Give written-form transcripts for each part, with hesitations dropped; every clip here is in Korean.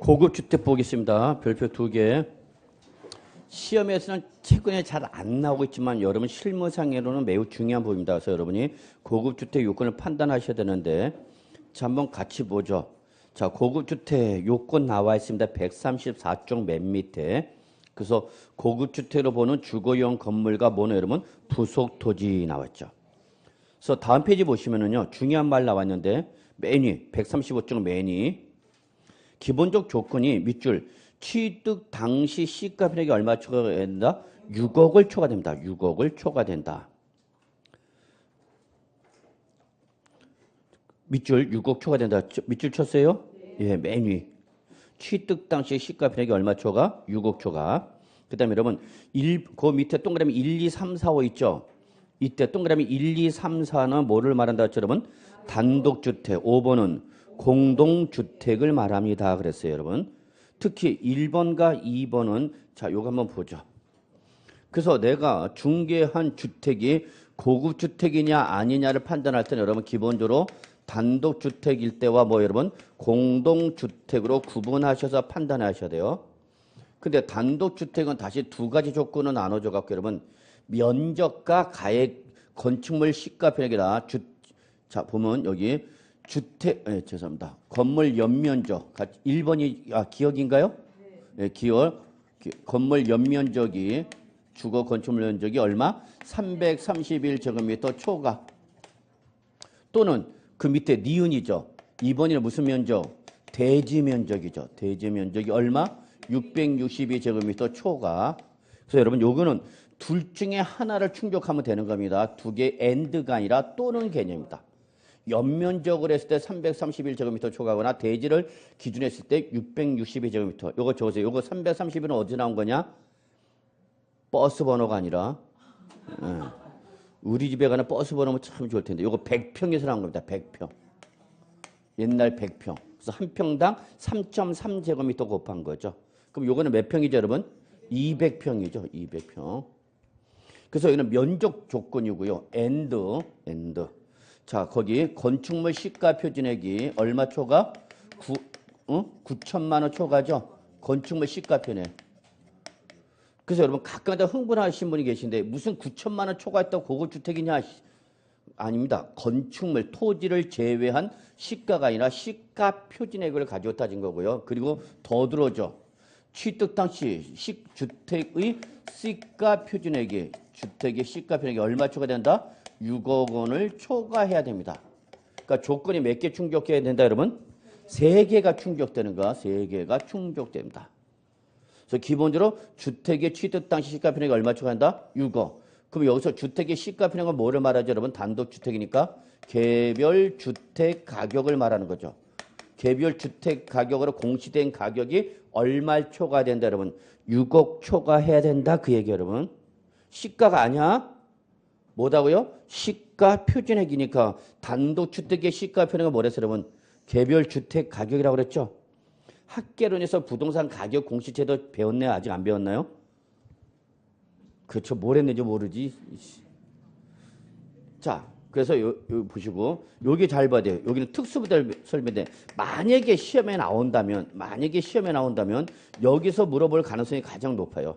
고급 주택 보겠습니다. 별표 2개. 시험에서는 최근에 잘 안 나오고 있지만 여러분 실무상으로는 매우 중요한 부분입니다. 그래서 여러분이 고급 주택 요건을 판단하셔야 되는데, 자, 한번 같이 보죠. 자, 고급 주택 요건 나와 있습니다. 134쪽 맨 밑에. 그래서 고급 주택으로 보는 주거용 건물과 뭐는 여러분 부속 토지 나왔죠. 그래서 다음 페이지 보시면은요, 중요한 말 나왔는데, 맨 위 135쪽 맨 위. 기본적 조건이 밑줄 취득 당시 시가편액이 얼마 초과된다? 6억을 초과됩니다. 6억을 초과된다. 밑줄 6억 초과된다. 밑줄 쳤어요? 예, 맨 위. 취득 당시 시가편액이 얼마 초과? 6억 초과. 그 다음에 여러분 그 밑에 동그라미 1, 2, 3, 4, 5 있죠? 이때 동그라미 1, 2, 3, 4는 뭐를 말한다 했죠, 여러분? 단독주택. 5번은 공동주택을 말합니다. 그랬어요, 여러분. 특히 1번과 2번은 자, 요거 한번 보죠. 그래서 내가 중개한 주택이 고급주택이냐 아니냐를 판단할 때는 여러분 기본적으로 단독주택일 때와 뭐 여러분 공동주택으로 구분하셔서 판단하셔야 돼요. 근데 단독주택은 다시 두 가지 조건을 나눠줘 갖고 여러분 면적과 가액 건축물 시가편액이다. 자, 보면 여기 주택, 죄송합니다. 건물 연면적. 1번이, 기억인가요? 네, 기억. 건물 연면적이, 주거 건축물 면적이 얼마? 331제곱미터 초과. 또는 그 밑에 니은이죠. 2번이 무슨 면적? 대지 면적이죠. 대지 면적이 얼마? 662제곱미터 초과. 그래서 여러분, 요거는 둘 중에 하나를 충족하면 되는 겁니다. 두 개 AND가 아니라 또는 개념입니다. 연면적을 했을 때 331제곱미터 초과하거나 대지를 기준으로 했을 때 662제곱미터. 요거 적으세요. 요거 331은 어디서 나온 거냐? 버스 번호가 아니라 우리 집에 가는 버스 번호면 참 좋을 텐데 요거 100평에서 나온 겁니다. 100평. 옛날 100평. 그래서 한 평당 3.3제곱미터 곱한 거죠. 그럼 요거는 몇 평이죠, 여러분? 200평이죠. 200평. 그래서 여기는 면적 조건이고요. AND. 자, 거기 건축물 시가 표준액이 얼마 초과? 9천만 원 초과죠? 건축물 시가 표준액. 그래서 여러분 가끔가다 흥분하신 분이 계신데 무슨 9천만 원 초과했다고 고급주택이냐? 아닙니다. 건축물, 토지를 제외한 시가가 아니라 시가 표준액을 가지고 따진 거고요. 그리고 더 들어오죠. 취득 당시 주택의 시가 표준액이 주택의 시가 표준액이 얼마 초과된다? 6억 원을 초과해야 됩니다. 그러니까 조건이 몇 개 충족해야 된다, 여러분? 3개가 충족되는 거야. 3개가 충족됩니다. 그래서 기본적으로 주택의 취득 당시 시가편액이 얼마 초과한다? 6억. 그럼 여기서 주택의 시가편액은 뭐를 말하죠, 여러분? 단독주택이니까 개별 주택 가격을 말하는 거죠. 개별 주택 가격으로 공시된 가격이 얼마 초과된다, 여러분? 6억 초과해야 된다, 그 얘기 여러분. 시가가 아니야? 뭐다고요? 시가 표준액이니까 단독주택의 시가 표준액은 뭐랬어요, 여러분? 개별 주택 가격이라고 그랬죠? 학개론에서 부동산 가격 공시제도 배웠나요? 아직 안 배웠나요? 그렇죠. 뭘 했는지 모르지. 자, 그래서 요 보시고 여기 잘 봐야 돼요. 여기는 특수부대 설명인데 만약에 시험에 나온다면 여기서 물어볼 가능성이 가장 높아요.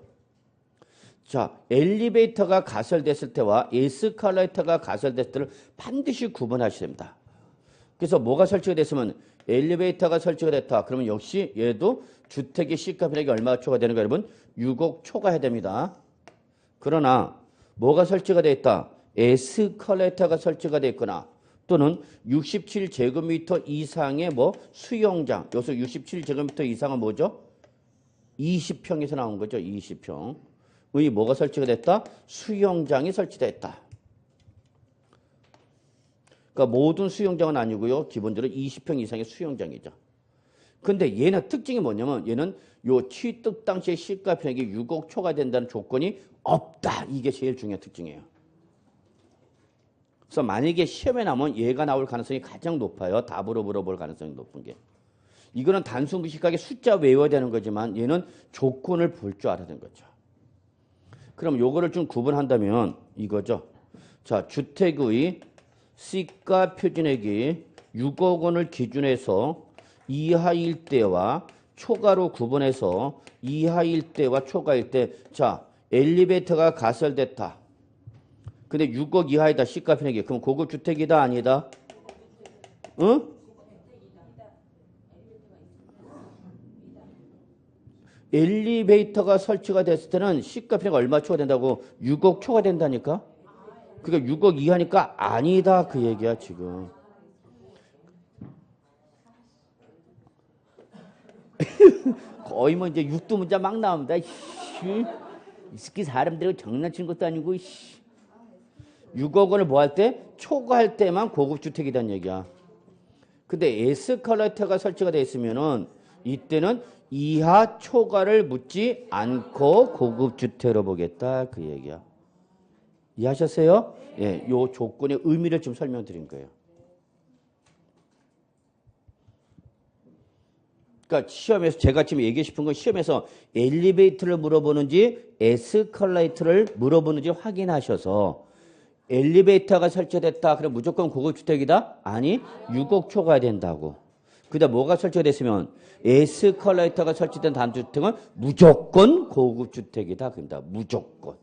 자, 엘리베이터가 가설됐을 때와 에스컬레이터가 가설됐을 때를 반드시 구분하셔야 됩니다. 그래서 뭐가 설치가 됐으면 엘리베이터가 설치가 됐다. 그러면 역시 얘도 주택의 시가편액이 얼마 초과되는 거 여러분? 6억 초과해야 됩니다. 그러나 뭐가 설치가 되어 있다? 에스컬레이터가 설치가 되어 있거나 또는 67제곱미터 이상의 뭐 수영장. 여기서 67제곱미터 이상은 뭐죠? 20평에서 나온 거죠. 20평. 의 뭐가 설치가 됐다? 수영장이 설치됐다. 그러니까 모든 수영장은 아니고요. 기본적으로 20평 이상의 수영장이죠. 근데 얘는 특징이 뭐냐면 얘는 요 취득 당시의 시가편액이 6억 초과된다는 조건이 없다. 이게 제일 중요한 특징이에요. 그래서 만약에 시험에 나오면 얘가 나올 가능성이 가장 높아요. 답으로 물어볼 가능성이 높은 게. 이거는 단순 무식하게 숫자 외워야 되는 거지만 얘는 조건을 볼 줄 알아야 되는 거죠. 그럼 요거를 좀 구분한다면 이거죠. 자, 주택의 시가 표준액이 6억 원을 기준해서 이하일 때와 초과로 구분해서 이하일 때와 초과일 때, 자, 엘리베이터가 가설됐다. 근데 6억 이하이다. 시가 편익이. 그럼 고급 주택이다 아니다? 응? 엘리베이터가 설치가 됐을 때는 시가 편익 얼마 초과된다고? 6억 초과된다니까? 그러니까 6억 이하니까 아니다 그 얘기야 지금. 거의 뭐 이제 육두문자 막 나옵니다. 이 새끼 사람들하고 장난친 것도 아니고. 6억 원을 뭐 할 때? 초과할 때만 고급주택이란 얘기야. 근데 에스컬레이터가 설치가 돼 있으면은 이때는 이하 초과를 묻지 않고 고급주택으로 보겠다 그 얘기야. 이해하셨어요? 예, 요 조건의 의미를 좀 설명드린 거예요. 그러니까 시험에서 제가 지금 얘기하고 싶은 건 시험에서 엘리베이터를 물어보는지 에스컬레이터를 물어보는지 확인하셔서 엘리베이터가 설치됐다. 그럼 무조건 고급주택이다? 아니, 6억 초과해야 된다고. 그다음 뭐가 설치가 됐으면 에스컬레이터가 설치된 단주택은 무조건 고급주택이다. 그런다. 무조건.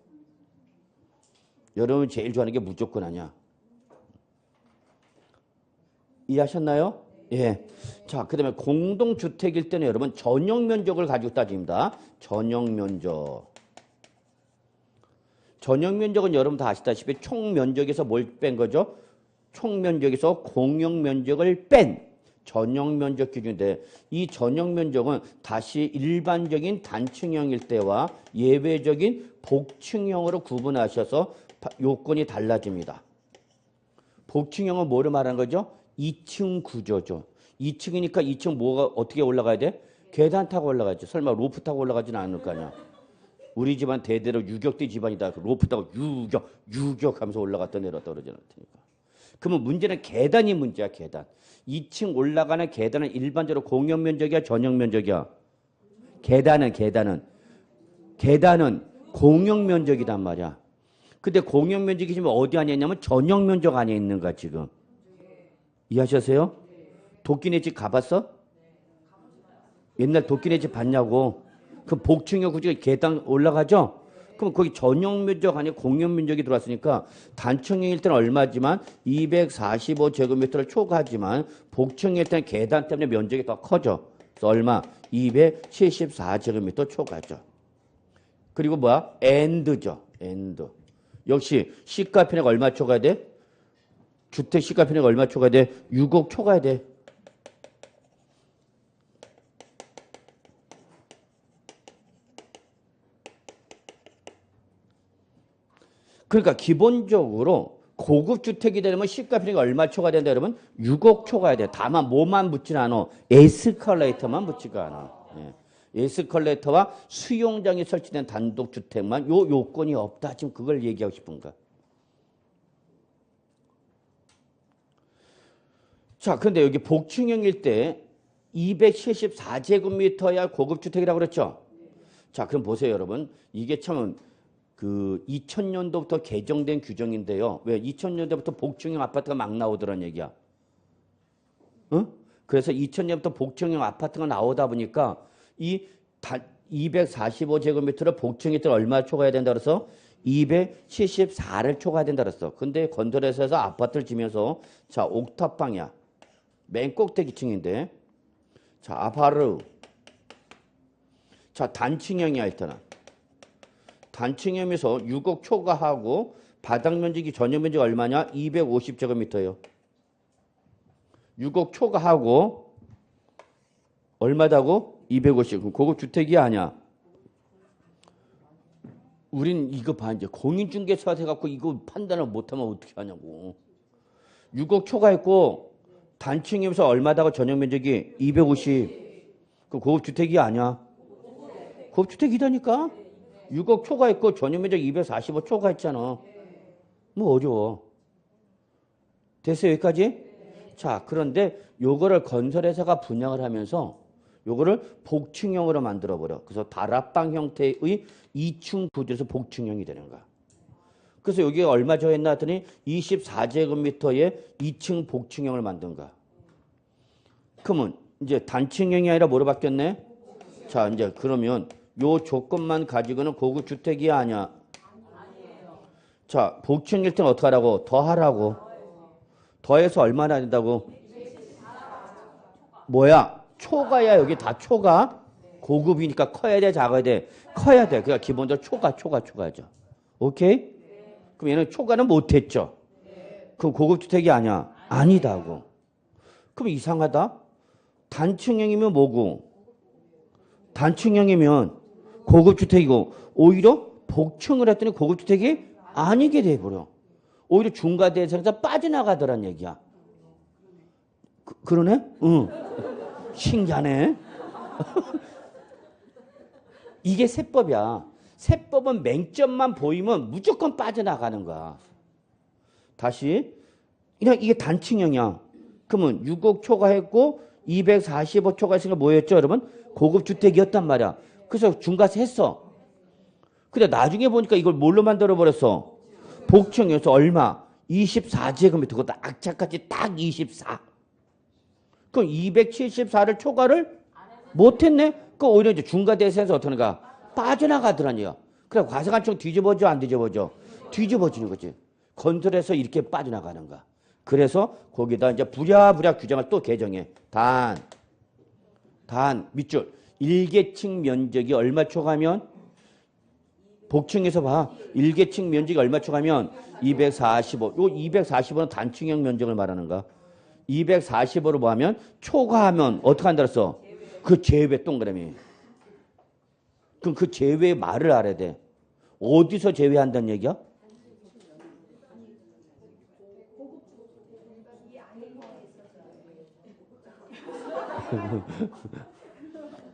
여러분 제일 좋아하는 게 무조건 아니야. 이해하셨나요? 예. 자, 그 다음에 공동주택일 때는 여러분 전용 면적을 가지고 따집니다. 전용 면적. 전용 면적은 여러분 다 아시다시피 총 면적에서 뭘 뺀 거죠? 총 면적에서 공용 면적을 뺀 전용 면적 기준인데 이 전용 면적은 다시 일반적인 단층형일 때와 예외적인 복층형으로 구분하셔서 요건이 달라집니다. 복층형은 뭐를 말하는 거죠? 2층 구조죠. 2층이니까 2층 뭐가 어떻게 올라가야 돼? 계단 타고 올라가야죠. 설마 로프 타고 올라가지는 않을 거 아니야. 우리 집안 대대로 유격대 집안이다. 로프 타고 유격 하면서 올라갔다 내려왔다 그러지 않을 테니까. 그러면 문제는 계단이 문제야. 계단. 2층 올라가는 계단은 일반적으로 공용 면적이야? 전용 면적이야? 계단은 공용 면적이란 말이야. 근데 공용 면적이 지금 어디 안에 있냐면 전용 면적 안에 있는가 지금. 이해하셨어요? 도끼네 집 가봤어? 옛날 도끼네 집 봤냐고. 그 복층형 구조가 계단 올라가죠? 그럼 거기 전용 면적 아니고 공용 면적이 들어왔으니까 단층형일 때는 얼마지만 245제곱미터를 초과하지만 복층일 때는 계단 때문에 면적이 더 커져. 그래서 얼마? 274제곱미터 초과죠. 그리고 뭐야? 엔드죠. 엔드. 역시 시가 편익 얼마 초과해야 돼? 주택 시가 편익 얼마 초과해야 돼? 6억 초과해야 돼. 그러니까 기본적으로 고급 주택이 되려면 시가 편익이 얼마 초과된다 여러분? 6억 초과해야 돼. 다만 뭐만 붙진 않아. 에스컬레이터만 붙지가 않아. 예. 에스컬레이터와 수용장이 설치된 단독 주택만 요 요건이 없다. 지금 그걸 얘기하고 싶은 거야. 자, 근데 여기 복층형일 때 274제곱미터야 고급 주택이라고 그랬죠? 자, 그럼 보세요, 여러분. 이게 참 그 2000년도부터 개정된 규정인데요. 왜 2000년도부터 복층형 아파트가 막 나오더란 얘기야. 어? 그래서 2000년부터 복층형 아파트가 나오다 보니까 이 245제곱미터를 복층일 때 얼마 초과해야 된다 그래서 274를 초과해야 된다 그랬어. 근데 건설회사에서 아파트를 지면서 자, 옥탑방이야. 맨 꼭대기층인데 자, 아파트. 자, 단층형이야 일단은. 단층형에서 6억 초과하고 바닥 면적이 전용 면적 얼마냐? 250제곱미터예요. 6억 초과하고 얼마다고? 250. 그럼 고급 주택이 아니야. 우린 이거 봐 이제 공인중개사 해갖고 이거 판단을 못하면 어떻게 하냐고. 6억 초과했고 단층이면서 얼마다고 전용 면적이 250. 그 고급 주택이 아니야. 고급 주택이다니까. 6억 초과했고 전용 면적 245 초과했잖아. 뭐 어려워. 됐어요 여기까지? 자, 그런데 요거를 건설회사가 분양을 하면서 요거를 복층형으로 만들어버려. 그래서 다락방 형태의 2층 구조에서 복층형이 되는 거야. 그래서 여기에 얼마 더했나 했더니 24제곱미터의 2층 복층형을 만든 거야. 그러면 이제 단층형이 아니라 뭐로 바뀌었네? 자, 이제 그러면 요 조건만 가지고는 고급 주택이야 아니야? 자, 복층일 때는 어떻게 하라고? 더하라고. 더해서 얼마나 된다고? 뭐야? 초과야. 여기 다 초과. 고급이니까 커야 돼, 작아야 돼? 커야 돼. 그러니까 기본적으로 초과죠. 오케이? 그럼 얘는 초과는 못했죠. 그럼 고급 주택이 아니야? 아니다고. 그럼 이상하다. 단층형이면 뭐고? 단층형이면 고급 주택이고 오히려 복층을 했더니 고급 주택이 아니게 돼버려. 오히려 중과 대상에서 빠져나가더란 얘기야. 그러네? 응. 신기하네. 이게 세법이야. 세법은 맹점만 보이면 무조건 빠져나가는 거야. 다시. 그냥 이게 단층형이야. 그러면 6억 초과했고 245초가 있으니까 뭐였죠, 여러분? 고급 주택이었단 말이야. 그래서 중과세 했어. 근데 나중에 보니까 이걸 뭘로 만들어 버렸어? 복층에서 얼마? 24제곱미터. 그것도 악착같이 딱 24. 그럼 274를 초과를 못했네? 그 오히려 이제 중과대세에서 어떻게 하는가? 빠져나가더라니요. 그래 과세관청 뒤집어져 안 뒤집어져? 뒤집어지는 거지. 건설해서 이렇게 빠져나가는 거야. 그래서 거기다 이제 부랴부랴 규정을 또 개정해. 밑줄. 1계층 면적이 얼마 초과하면? 복층에서 봐. 1계층 면적이 얼마 초과하면? 245. 요 245는 단층형 면적을 말하는 거야. 245로 뭐 하면? 초과하면 어떻게 한다 그랬어? 그 제외 동그라미. 그럼 그 제외의 말을 알아야 돼. 어디서 제외한다는 얘기야?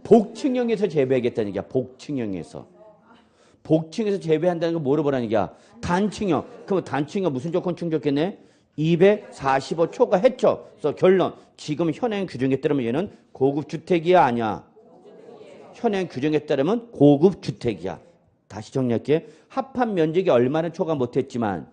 복층형에서 제외하겠다는 얘기야. 복층형에서. 복층에서 제외한다는 건 뭐로 보라는 얘기야? 단층형. 그럼 단층형 무슨 조건 충족했네? 245 초과했죠. 그래서 결론. 지금 현행 규정에 따르면 얘는 고급 주택이야 아니야? 현행 규정에 따르면 고급 주택이야. 다시 정리할게. 합한 면적이 얼마는 초과 못했지만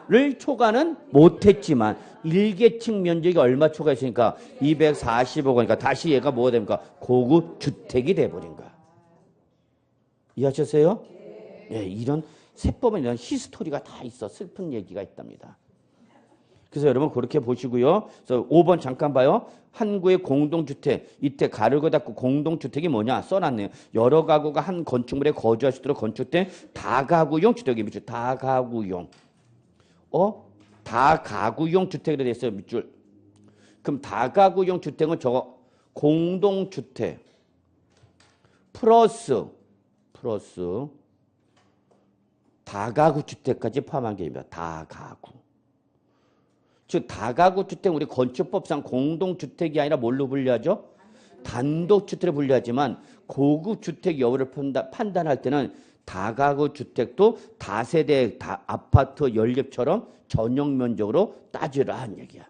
를 초과는 못했지만 1계층 면적이 얼마 초과했으니까 245가니까 다시 얘가 뭐가 됩니까? 고급 주택이 돼버린 거야. 이해하셨어요? 예, 이런 세법은 이런 히스토리가 다 있어. 슬픈 얘기가 있답니다. 그래서 여러분 그렇게 보시고요. 그래서 5번 잠깐 봐요. 한국의 공동주택. 이때 가르고 닫고 공동주택이 뭐냐 써놨네요. 여러 가구가 한 건축물에 거주할 수 있도록 건축된 다가구용 주택이 밑줄. 다가구용. 다가구용 주택으로 되어 있어요. 밑줄. 그럼 다가구용 주택은 저거 공동주택 플러스 다가구 주택까지 포함한 게 입니다. 다가구. 즉 다가구 주택 우리 건축법상 공동주택이 아니라 뭘로 분류하죠? 단독주택으로 분류하지만 고급 주택 여부를 판단할 때는 다가구 주택도 다세대 아파트 연립처럼 전용 면적으로 따지라 한 얘기야.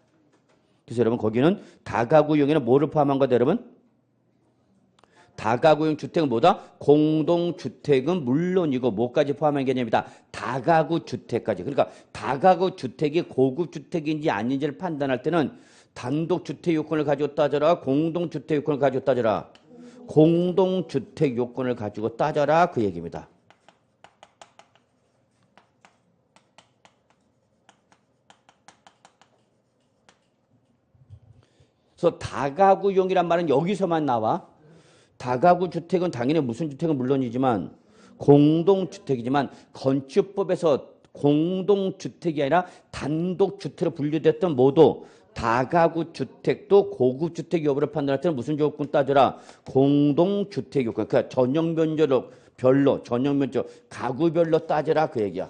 그래서 여러분 거기는 다가구용에는 뭐를 포함한 거다 여러분? 다가구용 주택은 뭐다? 공동주택은 물론이고 뭐까지 포함한 개념이다? 다가구 주택까지. 그러니까 다가구 주택이 고급 주택인지 아닌지를 판단할 때는 단독주택 요건을 가지고 따져라? 공동주택 요건을 가지고 따져라? 공동주택 요건을 가지고 따져라 그 얘기입니다. 그래서 다가구용이란 말은 여기서만 나와. 다가구 주택은 당연히 무슨 주택은 물론이지만 공동주택이지만 건축법에서 공동주택이 아니라 단독주택으로 분류됐던 모두 다가구 주택도 고급 주택 여부를 판단할 때는 무슨 조건 따져라? 공동주택 요건. 그러니까 전용 면적 별로 전용 면적 가구별로 따져라 그 얘기야.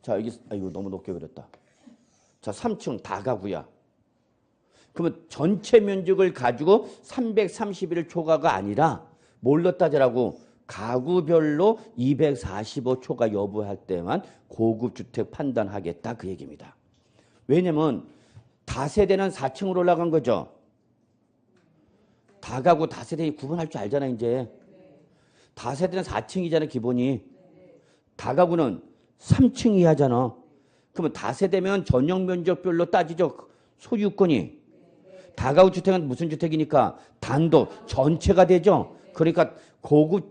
자 여기 이거 너무 높게 그렸다. 자 3층 다가구야. 그러면 전체 면적을 가지고 331 초과가 아니라 뭘로 따지라고? 가구별로 245 초과 여부할 때만 고급 주택 판단하겠다 그 얘기입니다. 왜냐면 다세대는 4층으로 올라간 거죠. 다가구 다세대 구분할 줄 알잖아 이제. 다세대는 4층이잖아 기본이. 다가구는 3층 이하잖아. 그러면 다세대면 전용 면적별로 따지죠. 소유권이. 다가구 주택은 무슨 주택이니까? 단독, 전체가 되죠? 그러니까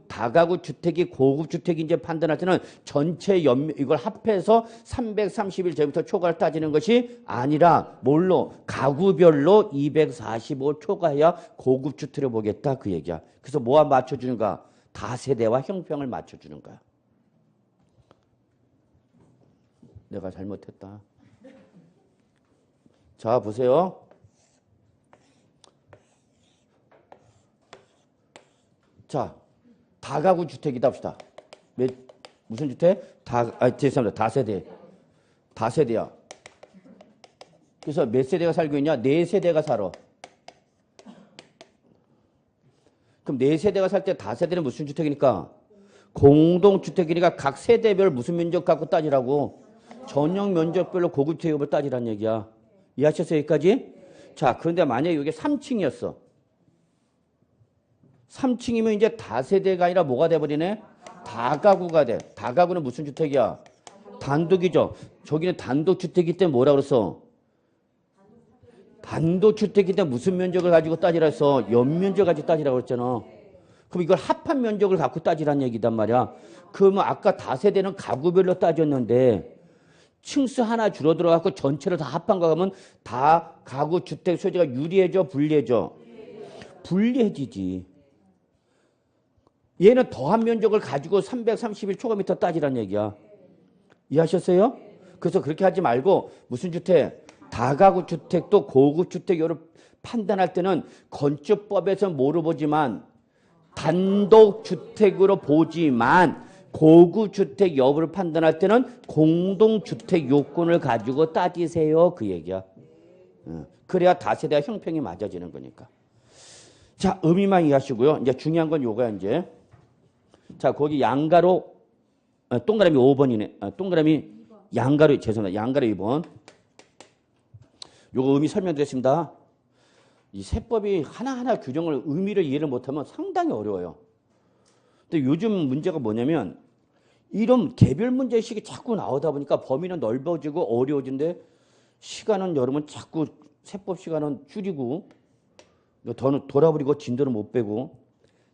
다가구 주택이 고급 주택인지 판단할 때는 전체 이걸 합해서 331제부터 초과를 따지는 것이 아니라 뭘로? 가구별로 245 초과해야 고급 주택을 보겠다 그 얘기야. 그래서 뭐와 맞춰주는가? 다세대와 형평을 맞춰주는 거야. 내가 잘못했다. 자, 보세요. 자, 다가구 주택이다 합시다. 무슨 주택? 죄송합니다. 다세대. 다세대야. 그래서 몇 세대가 살고 있냐? 4세대가 살아. 그럼 4세대가 살 때 다세대는 무슨 주택이니까? 공동주택이니까 각 세대별 무슨 면적 갖고 따지라고? 전용 면적별로 고급 주택을 따지란 얘기야. 이해하셨어요? 여기까지? 자, 그런데 만약에 이게 3층이었어. 3층이면 이제 다세대가 아니라 뭐가 돼버리네? 다가구가 돼. 다가구는 무슨 주택이야? 단독이죠. 저기는 단독주택이기 때문에 뭐라 그랬어? 단독주택이기 때문에 무슨 면적을 가지고 따지라 했어? 연면적 가지고 따지라고 그랬잖아. 그럼 이걸 합한 면적을 갖고 따지란 얘기단 말이야. 그러면 아까 다세대는 가구별로 따졌는데 층수 하나 줄어들어갖고 전체를 다 합한 거 가면 다 가구 주택 소재가 유리해져, 불리해져? 불리해지지. 얘는 더한 면적을 가지고 331 초과미터 따지란 얘기야. 이해하셨어요? 그래서 그렇게 하지 말고 무슨 주택? 다가구 주택도 고급 주택을 판단할 때는 건축법에서 뭐로 보지만 단독 주택으로 보지만 고급 주택 여부를 판단할 때는 공동 주택 요건을 가지고 따지세요 그 얘기야. 그래야 다세대와 형평이 맞아지는 거니까. 자, 의미만 이해하시고요. 이제 중요한 건 요거야 이제. 자, 거기 양가로 동그라미 5번이네. 동그라미 양가로 죄송합니다. 양가로 2번. 요거 의미 설명드렸습니다. 이 세법이 하나하나 규정을 의미를 이해를 못하면 상당히 어려워요. 근데 요즘 문제가 뭐냐면 이런 개별 문제의식이 자꾸 나오다 보니까 범위는 넓어지고 어려워진데 시간은 여러분 자꾸 세법 시간은 줄이고 더 돌아버리고 진도는 못 빼고.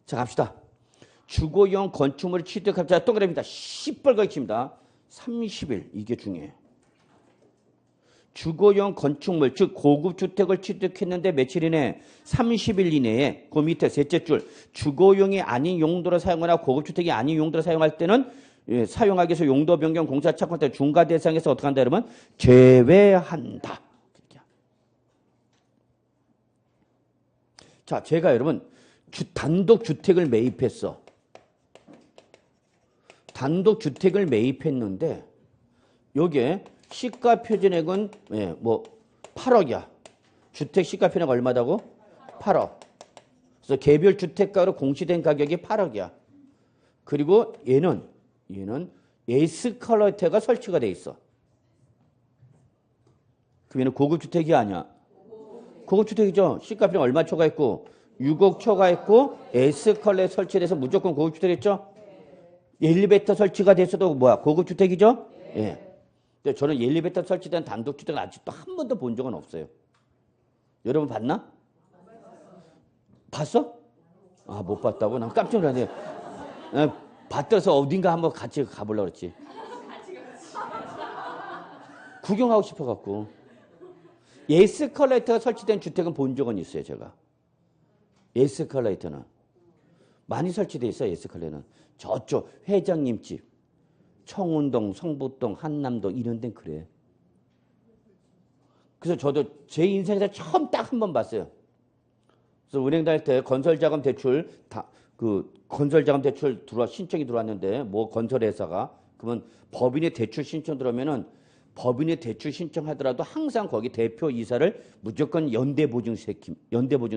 자, 갑시다. 주거용 건축물을 취득합자 동그라미입니다. 시뻘겋게 칩니다. 30일 이게 중요해. 주거용 건축물 즉 고급 주택을 취득했는데 며칠이네? 30일 이내에. 그 밑에 셋째 줄 주거용이 아닌 용도로 사용하거나 고급 주택이 아닌 용도로 사용할 때는 사용하기 위해서 용도 변경 공사 착공 때 중과 대상에서 어떻게 한다 여러분? 제외한다. 자, 제가 여러분 단독 주택을 매입했어. 단독 주택을 매입했는데 여기에 시가 표준액은 8억이야. 주택 시가 표준액 얼마다고? 8억. 그래서 개별 주택가로 공시된 가격이 8억이야. 그리고 얘는 에스컬레이터가 설치가 돼 있어. 그럼 얘는 고급 주택이 아니야. 고급 주택이죠. 시가 표준액 얼마 초과했고 6억 초과했고 에스컬레이터 설치돼서 무조건 고급 주택이겠죠. 엘리베이터 설치가 됐어도 뭐야? 고급 주택이죠? 예. 근데 저는 엘리베이터 설치된 단독주택을 아직도 한 번도 본 적은 없어요. 여러분 봤나? 봤어? 아, 못 봤다고? 난 깜짝 놀랐네. 봤더라서 어딘가 한번 같이 가보려고 그랬지. 구경하고 싶어갖고. 에스컬레이터가 설치된 주택은 본 적은 있어요, 제가. 에스컬레이터는. 많이 설치돼 있어요, 에스컬레이터는. 저쪽 회장님 집. 청운동, 성북동, 한남동 이런 데는 그래. 그래서 저도 제 인생에서 처음 딱 한 번 봤어요. 그래서 은행 다닐 때 건설자금 대출 건설자금 대출 신청이 들어왔는데 뭐 건설회사가 그러면 법인의 대출 신청 들어오면은 법인의 대출 신청하더라도 항상 거기 대표 이사를 무조건 연대보증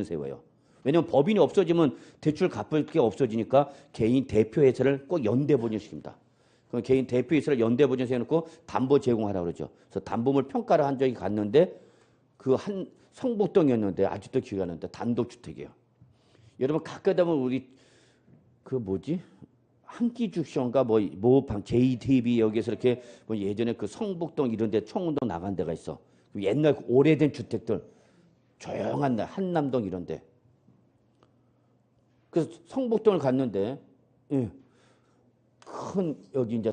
세워요. 왜냐면 법인이 없어지면 대출 갚을 게 없어지니까 개인 대표회사를 꼭 연대보증시킵니다. 그럼 개인 대표이사를 연대보증 세워놓고 담보 제공하라고 그러죠. 그래서 담보물 평가를 한 적이 갔는데 그 한 성북동이었는데 아직도 기억이 안 나는데 단독주택이에요. 여러분 가끔 보면 우리 그 뭐지? 한끼죽쇼인가 뭐방 JTB 여기서 이렇게 예전에 그 성북동 이런 데 청운동 나간 데가 있어. 옛날 오래된 주택들 조용한 데, 한남동 이런데. 그래서 성북동을 갔는데, 예, 큰 여기 이제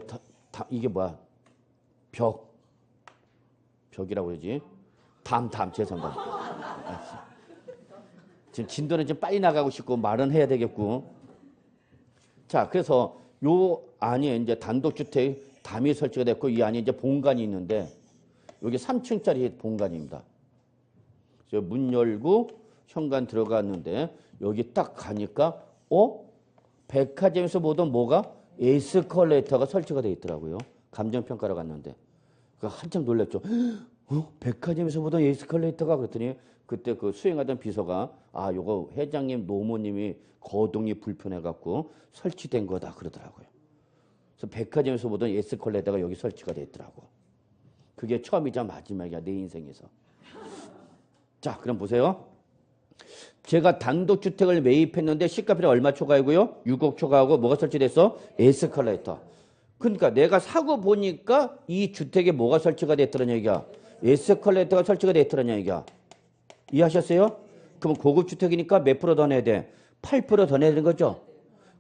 이게 뭐야? 벽이라고 그러지? 죄송합니다. 지금 진도는 좀 빨리 나가고 싶고 말은 해야 되겠고. 자, 그래서 요 안에 이제 단독주택 담이 설치가 됐고 이 안에 이제 본관이 있는데 여기 3층짜리 본관입니다. 그래서 문 열고 현관 들어갔는데 여기 딱 가니까 백화점에서 보던 뭐가 에스컬레이터가 설치가 돼 있더라고요. 감정평가로 갔는데 한참 놀랐죠. 백화점에서 보던 에스컬레이터가 그랬더니 그때 그 수행하던 비서가 요거 회장님 노모님이 거동이 불편해갖고 설치된 거다 그러더라고요. 그래서 백화점에서 보던 에스컬레이터가 여기 설치가 돼 있더라고. 그게 처음이자 마지막이야 내 인생에서. 자, 그럼 보세요. 제가 단독주택을 매입했는데 시가비가 얼마 초과이고요? 6억 초과하고 뭐가 설치됐어? 에스컬레이터. 그러니까 내가 사고 보니까 이 주택에 뭐가 설치가 됐더라는 얘기야? 에스컬레이터가 설치가 됐더라는 얘기야. 이해하셨어요? 그럼 고급주택이니까 몇 프로 더 내야 돼? 8% 더 내야 되는 거죠?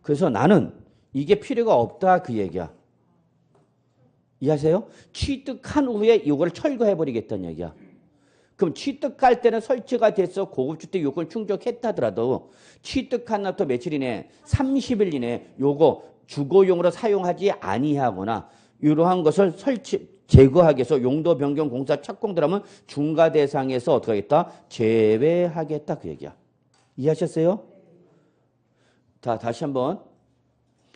그래서 나는 이게 필요가 없다 그 얘기야. 이해하세요? 취득한 후에 이걸 철거해버리겠다는 얘기야. 그럼 취득할 때는 설치가 돼서 고급주택 요건을 충족했다 하더라도 취득한 날부터 며칠 이내 30일 이내 요거 주거용으로 사용하지 아니하거나 이러한 것을 제거하기 위해서 용도 변경 공사 착공들하면 중과 대상에서 어떻게 하겠다? 제외하겠다 그 얘기야. 이해하셨어요? 자, 다시 한번.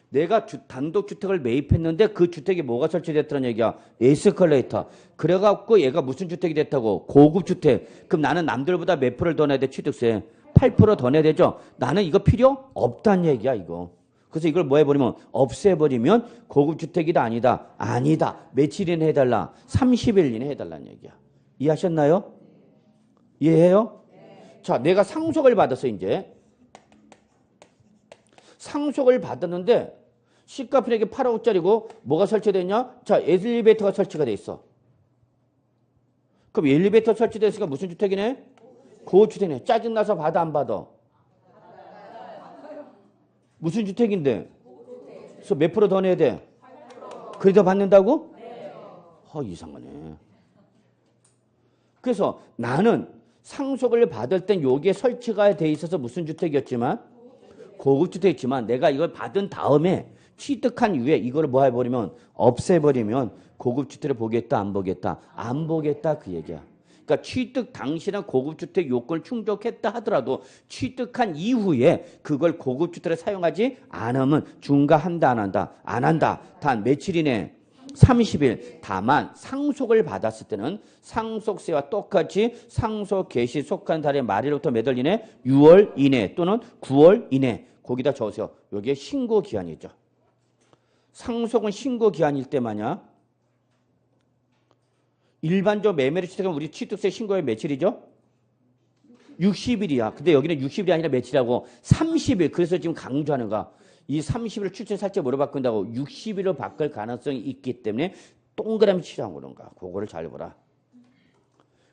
내가 단독주택을 매입했는데 그 주택에 뭐가 설치됐다는 얘기야? 에스컬레이터. 그래갖고 얘가 무슨 주택이 됐다고? 고급주택. 그럼 나는 남들보다 몇 프로를 더 내야 돼? 취득세. 8%더 내야 되죠? 나는 이거 필요 없다는 얘기야 이거. 그래서 이걸 뭐 해버리면 없애버리면 고급주택이다 아니다? 아니다. 며칠 이내 해달라? 30일 이내 해달라는 얘기야. 이해하셨나요? 이해해요? 자, 내가 상속을 받았어 이제. 상속을 받았는데 시가편액이 8억짜리고 뭐가 설치됐냐? 자, 엘리베이터가 설치가 돼 있어. 그럼 엘리베이터 설치됐으니까 무슨 주택이네? 고주택이네. 짜증나서 받아 안 받아? 무슨 주택인데? 그래서 몇 프로 더 내야 돼? 그래도 받는다고? 이상하네. 그래서 나는 상속을 받을 땐 여기에 설치가 돼 있어서 무슨 주택이었지만 고급주택이지만 내가 이걸 받은 다음에 취득한 이후에 이걸 뭐 해버리면 없애버리면 고급주택을 보겠다 안 보겠다? 안 보겠다 그 얘기야. 그러니까 취득 당시는 고급주택 요건을 충족했다 하더라도 취득한 이후에 그걸 고급주택에 사용하지 않으면 중과한다 안 한다? 안 한다. 단 며칠 이내? 30일. 다만 상속을 받았을 때는 상속세와 똑같이 상속 개시 속한 달의 말일부터 몇 월 이내? 6월 이내 또는 9월 이내. 거기다 적으세요. 여기에 신고기한이죠. 상속은 신고기한일 때만이야. 일반적 매매를 취득하면 우리 취득세 신고일 며칠이죠? 60일이야. 근데 여기는 60일이 아니라 며칠이라고? 30일. 그래서 지금 강조하는 거야. 이 30일을 출제 살짝 뭐로 바꾼다고? 60일로 바꿀 가능성이 있기 때문에 동그라미 치라고 그런 거야. 그거를 잘 보라.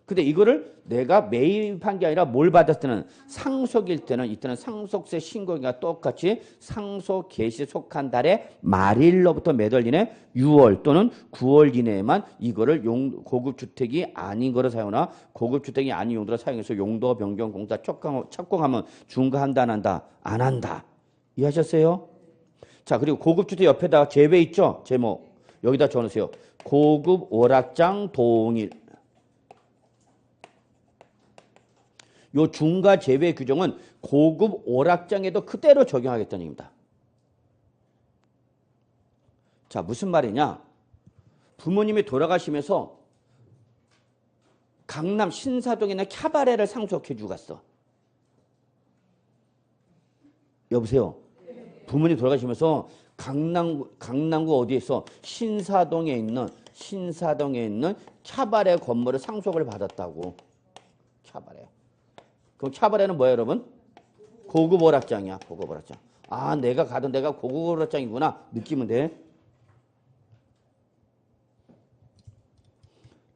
근데 이거를 내가 매입한 게 아니라 뭘 받았을 때는 상속일 때는 이때는 상속세 신고기가 똑같이 상속 개시 속한 달의 말일로부터 몇 월 이내? 6월 또는 9월 이내에만 이거를 고급주택이 아닌 거로 사용하나 고급주택이 아닌 용도로 사용해서 용도 변경 공사 착공하면 중과한다 안 한다? 안 한다. 이해하셨어요? 자, 그리고 고급주택 옆에다가 제외 있죠? 제목. 여기다 적어놓으세요. 고급 오락장 동일. 요 중과 제외 규정은 고급 오락장에도 그대로 적용하겠다는 얘기입니다. 자, 무슨 말이냐? 부모님이 돌아가시면서 강남 신사동에 있는 캬바레를 상속해 주갔어. 여보세요? 부모님 돌아가시면서 강남구 어디에 있어? 신사동에 있는 캬바레 건물을 상속을 받았다고. 캬바레. 그럼 캬바레는 뭐야, 여러분? 고급 오락장이야. 고급 오락장. 아, 내가 가던 데가 고급 오락장이구나. 느끼면 돼.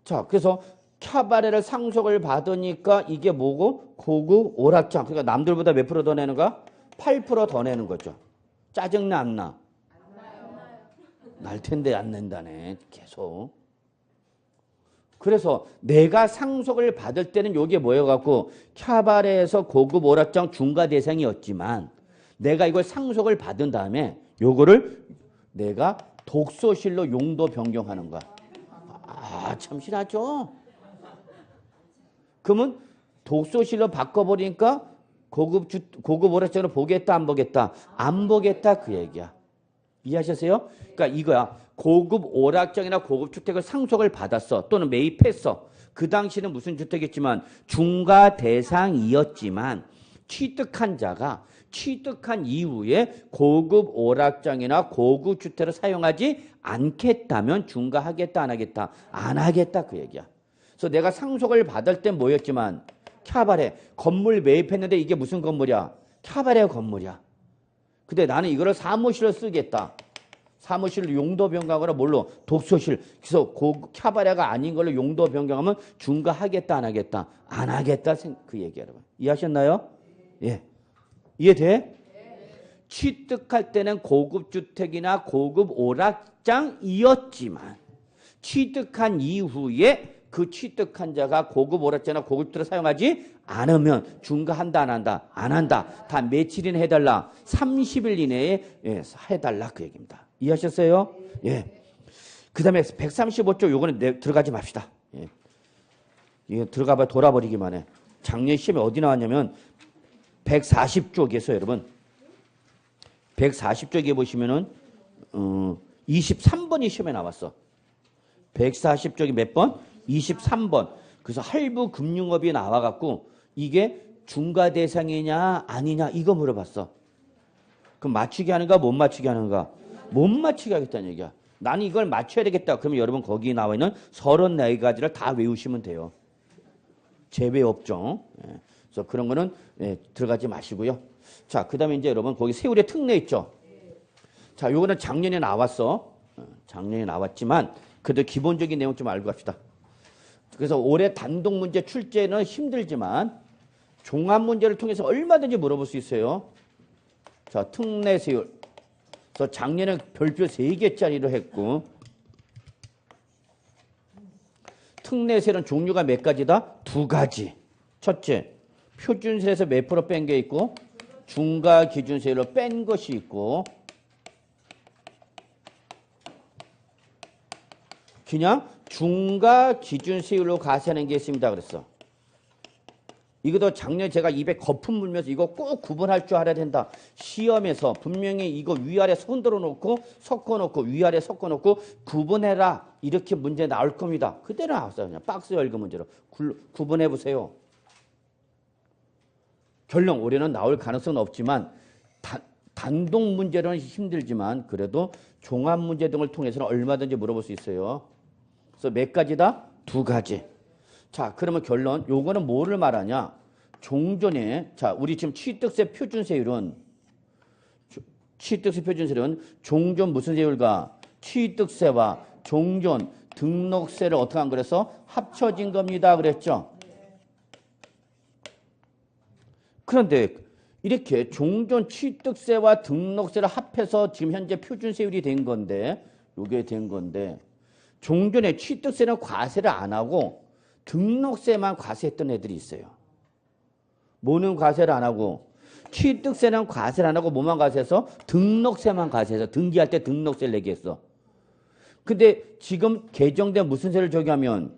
자, 그래서 캬바레를 상속을 받으니까 이게 뭐고? 고급 오락장. 그러니까 남들보다 몇 프로 더 내는가? 8%더 내는 거죠. 짜증나 안 나? 날 텐데 안 낸다네. 계속. 그래서 내가 상속을 받을 때는 요게 뭐여갖고 캬바레에서 고급 오락장 중과 대상이었지만 내가 이걸 상속을 받은 다음에 요거를 내가 독서실로 용도 변경하는 거야. 아, 참 실하죠? 그러면 독서실로 바꿔버리니까 고급 오락장으로 보겠다, 안 보겠다? 안 보겠다, 그 얘기야. 이해하셨어요? 그러니까 이거야. 고급 오락장이나 고급 주택을 상속을 받았어. 또는 매입했어. 그 당시는 무슨 주택이었지만 중과 대상이었지만 취득한 자가 취득한 이후에 고급 오락장이나 고급 주택을 사용하지 않겠다면 중과하겠다, 안 하겠다? 안 하겠다, 그 얘기야. 그래서 내가 상속을 받을 땐 뭐였지만 캬바레 건물 매입했는데 이게 무슨 건물이야? 캬바레 건물이야. 근데 나는 이거를 사무실로 쓰겠다. 사무실 용도 변경하거나 뭘로? 독서실. 그래서 캬바레가 아닌 걸로 용도 변경하면 중과하겠다, 안 하겠다? 안 하겠다, 그 얘기 여러분. 이해하셨나요? 예. 이해돼? 취득할 때는 고급 주택이나 고급 오락장이었지만 취득한 이후에 그 취득한 자가 고급 오락장이나 고급 주택을 사용하지 않으면 중과한다, 안 한다? 안 한다. 다 며칠이나 해달라? 30일 이내에 해달라, 그 얘기입니다. 이해하셨어요? 예. 그 다음에 135쪽 요거는 들어가지 맙시다. 예. 이거 들어가봐 돌아버리기만 해. 작년 시험에 어디 나왔냐면 140쪽에서 여러분 140쪽에 보시면은 23번이 시험에 나왔어. 140쪽이 몇 번? 23번. 그래서 할부 금융업이 나와갖고 이게 중과 대상이냐 아니냐 이거 물어봤어. 그럼 맞추게 하는가 못 맞추게 하는가? 못 맞추게 하겠다는 얘기야. 나는 이걸 맞춰야 되겠다. 그러면 여러분 거기 나와 있는 34가지를 다 외우시면 돼요. 제외 없죠. 예. 그래서 그런 거는 들어가지 마시고요. 자, 그 다음에 이제 여러분 거기 세율의 특례 있죠. 자, 요거는 작년에 나왔어. 작년에 나왔지만 그래도 기본적인 내용 좀 알고 갑시다. 그래서 올해 단독 문제 출제는 힘들지만 종합 문제를 통해서 얼마든지 물어볼 수 있어요. 자, 특례 세율. 그래서 작년에 별표 3개짜리로 했고 특례 세율은 종류가 몇 가지다? 2가지. 첫째, 표준세에서 몇 프로 뺀 게 있고 중과 기준세율로 뺀 것이 있고 그냥 중과 기준세율로 과세하는 게 있습니다. 그랬어. 이것도 작년에 제가 입에 거품 물면서 이거 꼭 구분할 줄 알아야 된다. 시험에서 분명히 이거 위아래 손들어 놓고 섞어 놓고 위아래 섞어 놓고 구분해라. 이렇게 문제 나올 겁니다. 그대로 나왔어요. 그냥 박스 열고 문제로. 구분해 보세요. 결론 올해는 나올 가능성은 없지만 단독 문제로는 힘들지만 그래도 종합 문제 등을 통해서는 얼마든지 물어볼 수 있어요. 그래서 몇 가지다? 2가지. 자, 그러면 결론 요거는 뭐를 말하냐? 종전에 자, 우리 지금 취득세 표준세율은 종전 무슨 세율과 취득세와 종전 등록세를 어떻게 한 그래서 합쳐진 겁니다. 그랬죠? 그런데 이렇게 종전 취득세와 등록세를 합해서 지금 현재 표준세율이 된 건데 요게 된 건데 종전에 취득세는 과세를 안 하고 등록세만 과세했던 애들이 있어요. 뭐는 과세를 안 하고 취득세는 과세를 안 하고 뭐만 과세해서 등록세만 과세해서 등기할 때 등록세를 내게 했어. 근데 지금 개정된 무슨 세를 적용하면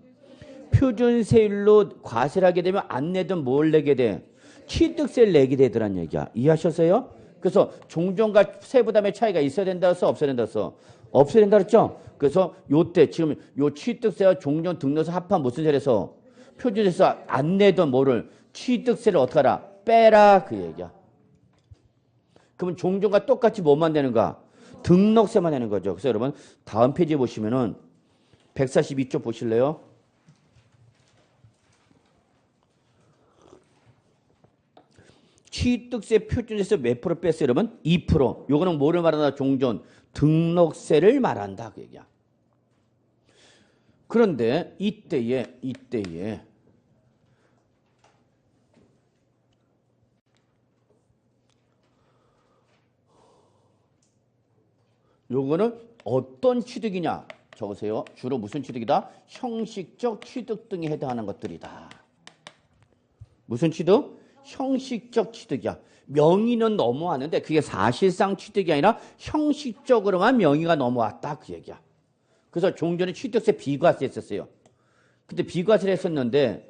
표준세율로 과세를 하게 되면 안 내든 뭘 내게 돼? 취득세를 내게 되더란 얘기야. 이해하셨어요? 그래서 종전과 세부담의 차이가 있어야 된다 해서 없어야 된다 해서 없어야 된다 그랬죠? 그래서 요때 지금 요 취득세와 종전 등록세 합한 무슨 세에서 표준세에서 안 내던 뭐를 취득세를 어떻게 하라? 빼라 그 얘기야. 그러면 종전과 똑같이 뭐만 내는가? 등록세만 내는 거죠. 그래서 여러분 다음 페이지에 보시면은 142쪽 보실래요? 취득세 표준세에서 몇 프로 뺐어요, 여러분? 2%. 요거는 뭐를 말한다? 종전 등록세를 말한다 그 얘기야. 그런데 이때에 요거는 어떤 취득이냐 적으세요. 주로 무슨 취득이다? 형식적 취득 등에 해당하는 것들이다. 무슨 취득? 형식적 취득이야. 명의는 넘어왔는데 그게 사실상 취득이 아니라 형식적으로만 명의가 넘어왔다 그 얘기야. 그래서 종전에 취득세 비과세 했었어요. 근데 비과세를 했었는데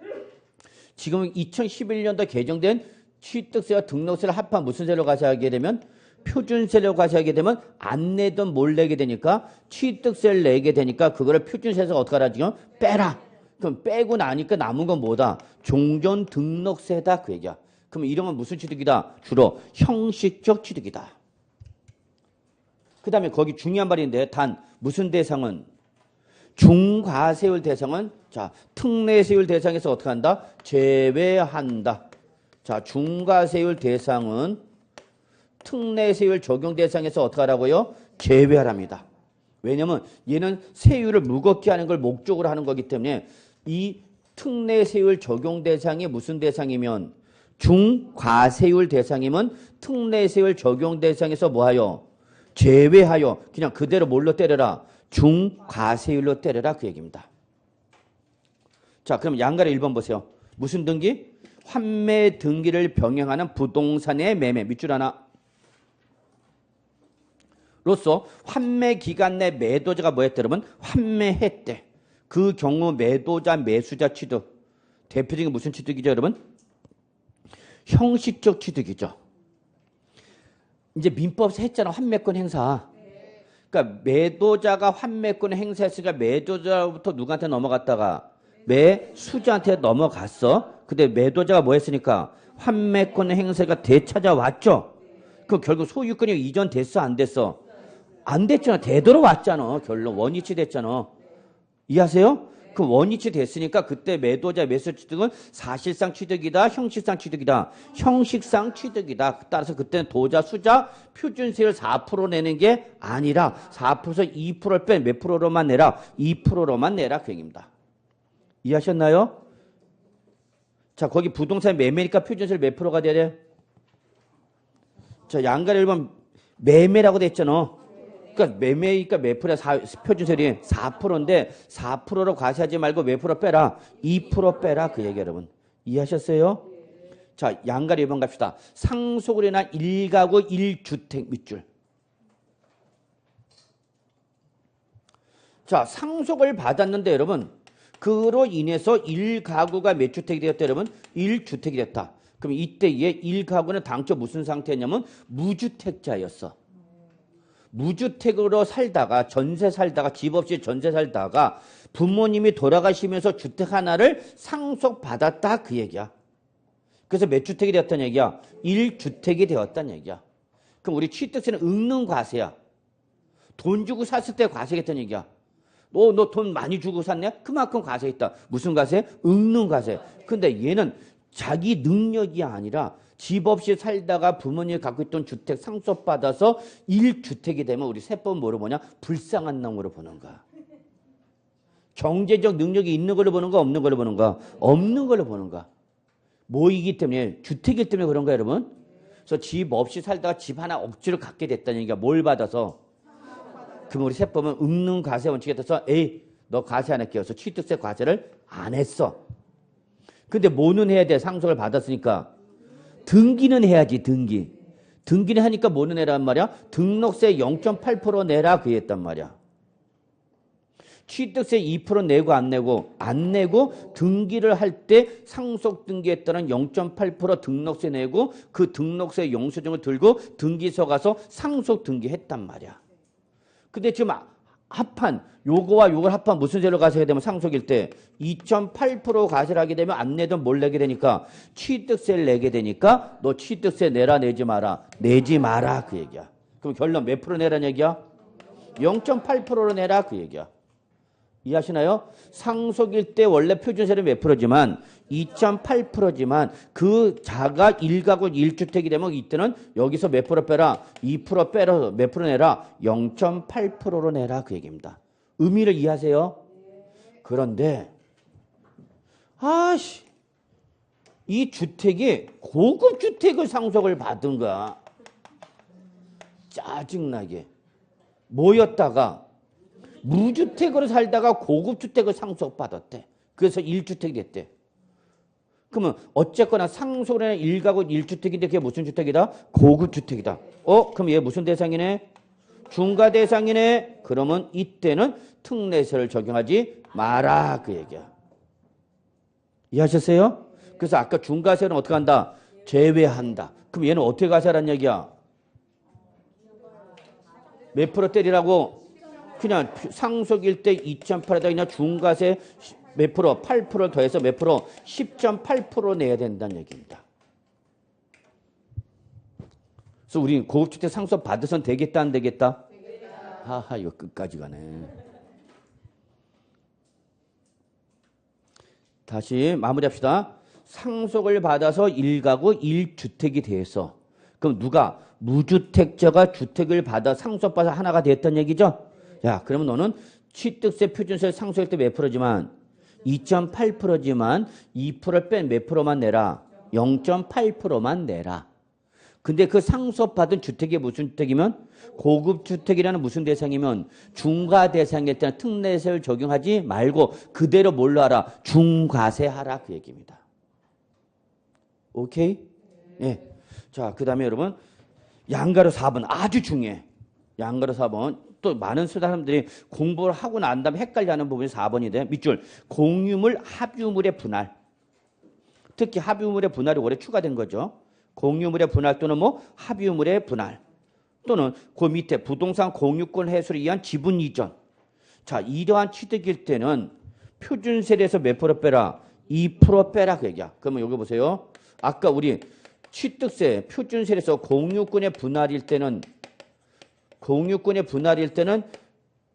지금 2011년도 개정된 취득세와 등록세를 합한 무슨 세로 과세하게 되면 표준세로 과세하게 되면 안 내던 뭘 내게 되니까 취득세를 내게 되니까 그거를 표준세에서 어떻게 하라 지금 빼라. 그럼 빼고 나니까 남은 건 뭐다? 종전 등록세다 그 얘기야. 그럼 이름은 무슨 취득이다? 주로 형식적 취득이다. 그 다음에 거기 중요한 말인데 단 무슨 대상은 중과세율 대상은 자 특례세율 대상에서 어떻게 한다? 제외한다. 자 중과세율 대상은 특례세율 적용 대상에서 어떻게 하라고요? 제외하랍니다. 왜냐하면 얘는 세율을 무겁게 하는 걸 목적으로 하는 거기 때문에 이 특례세율 적용 대상이 무슨 대상이면 중과세율 대상이면 특례세율 적용 대상에서 뭐하여? 제외하여 그냥 그대로 뭘로 때려라? 중과세율로 때려라 그 얘기입니다. 자 그럼 양가의 1번 보세요. 무슨 등기? 환매 등기를 병행하는 부동산의 매매 밑줄 하나 로서 환매 기간 내 매도자가 뭐 했대 여러분? 환매했대. 그 경우 매도자 매수자 취득 대표적인 무슨 취득이죠 여러분? 형식적 취득이죠. 이제 민법에서 했잖아 환매권 행사. 그러니까 매도자가 환매권을 행사했으니까 매도자부터 누구한테 넘어갔다가 매수자한테 넘어갔어. 근데 매도자가 뭐 했으니까 환매권 행사가 되찾아왔죠. 그럼 결국 소유권이 이전됐어 안 됐어? 안 됐잖아. 되돌아왔잖아. 결론 원위치 됐잖아. 이해하세요? 그 원위치 됐으니까 그때 매도자 매수 취득은 사실상 취득이다. 형식상 취득이다. 형식상 취득이다. 따라서 그때는 도자 수자 표준세율 4% 내는 게 아니라 4%에서 2%를 뺀 몇 프로로만 내라? 2%로만 내라 그 얘기입니다. 이해하셨나요? 자 거기 부동산 매매니까 표준세율 몇 프로가 돼야 돼? 자 양가를 1번 매매라고 돼 있잖아. 그러니까 매매니까 몇 프로야? 표준세율이 4%인데 4%로 과세하지 말고 몇 프로 빼라? 2% 빼라 그 얘기 여러분. 이해하셨어요? 자 양가리 1번 갑시다. 상속을 인한 1가구 1주택 밑줄. 자 상속을 받았는데 여러분 그로 인해서 1가구가 몇 주택이 되었다 여러분? 1주택이 됐다. 그럼 이때의 1가구는 당초 무슨 상태였냐면 무주택자였어. 무주택으로 살다가 전세 살다가 집 없이 전세 살다가 부모님이 돌아가시면서 주택 하나를 상속받았다 그 얘기야. 그래서 몇 주택이 되었다는 얘기야? 1주택이 되었다는 얘기야. 그럼 우리 취득세는 읊는 과세야. 돈 주고 샀을 때 과세겠다는 얘기야. 너 돈 많이 주고 샀냐? 그만큼 과세했다. 무슨 과세? 읊는 과세. 근데 얘는 자기 능력이 아니라 집 없이 살다가 부모님이 갖고 있던 주택 상속받아서 1주택이 되면 우리 세법 뭐로 보냐? 불쌍한 놈으로 보는 거야. 경제적 능력이 있는 걸로 보는 거 없는 걸로 보는 거? 없는 걸로 보는 거야. 뭐이기 때문에? 주택이기 때문에 그런 거야 여러분. 그래서 집 없이 살다가 집 하나 억지로 갖게 됐다는 얘기가 뭘 받아서? 그럼 우리 세법은 읊는 과세 원칙에 따라서 에이 너 과세 안 할게요. 그래서 취득세 과세를 안 했어. 근데 뭐는 해야 돼? 상속을 받았으니까. 등기는 해야지 등기. 등기는 하니까 뭐는 내란 말이야? 등록세 0.8% 내라 그 했단 말이야. 취득세 2% 내고 안 내고 등기를 할 때 상속 등기에 따른 0.8% 등록세 내고 그 등록세 영수증을 들고 등기소 가서 상속 등기했단 말이야. 근데 지금 합한 요거와 요걸 합한 무슨 세로 과세하게 되면 상속일 때 2.8% 과세를 하게 되면 안 내던 뭘 내게 되니까 취득세를 내게 되니까 너 취득세 내라 내지 마라 내지 마라 그 얘기야. 그럼 결론 몇 프로 내라는 얘기야? 0.8%로 내라 그 얘기야. 이해하시나요? 상속일 때 원래 표준세는 몇 프로지만 2.8%지만 그 자가 1가구 1주택이 되면 이때는 여기서 몇 프로 빼라? 2% 빼서 몇 프로 내라? 0.8%로 내라 그 얘기입니다. 의미를 이해하세요? 그런데 아씨 이 주택이 고급 주택을 상속을 받은 거야. 짜증나게. 뭐였다가 무주택으로 살다가 고급 주택을 상속받았대. 그래서 1주택이 됐대. 그러면 어쨌거나 상속은 1가구 1주택인데 그게 무슨 주택이다? 고급 주택이다. 그럼 얘 무슨 대상이네? 중과 대상이네. 그러면 이때는 특례세를 적용하지 마라 그 얘기야. 이해하셨어요? 그래서 아까 중과세는 어떻게 한다? 제외한다. 그럼 얘는 어떻게 과세하라는 얘기야? 몇 프로 때리라고? 그냥 상속일 때 2.8에다 그냥 중과세 몇 프로? 8%를 더해서 몇 프로? 10.8% 내야 된다는 얘기입니다. 그래서 우리 고급주택 상속 받으선 되겠다 안 되겠다? 되겠다. 하하 이거 끝까지 가네. 다시 마무리합시다. 상속을 받아서 1가구 1주택이 돼서 그럼 누가? 무주택자가 주택을 받아 상속받아 하나가 됐던 얘기죠? 야 그러면 너는 취득세 표준세 상속일 때 몇 프로지만 2.8%지만 2%를 뺀 몇 프로만 내라? 0.8%만 내라. 근데 그 상속받은 주택이 무슨 주택이면? 고급 주택이라는 무슨 대상이면 중과 대상일 때는 특례세를 적용하지 말고 그대로 뭘로 하라? 중과세하라 그 얘기입니다. 오케이? 예. 자, 그 다음에 여러분 양가로 4번 아주 중요해. 양가로 4번 또 많은 사람들이 공부를 하고 난 다음에 헷갈려하는 부분이 4번인데 밑줄 공유물 합유물의 분할. 특히 합유물의 분할이 올해 추가된 거죠. 공유물의 분할 또는 뭐 합유물의 분할 또는 그 밑에 부동산 공유권 해소를 위한 지분 이전. 자, 이러한 취득일 때는 표준세율에서 몇 프로 빼라? 2% 빼라 그 얘기야. 그러면 여기 보세요. 아까 우리 취득세 표준세율에서 공유권의 분할일 때는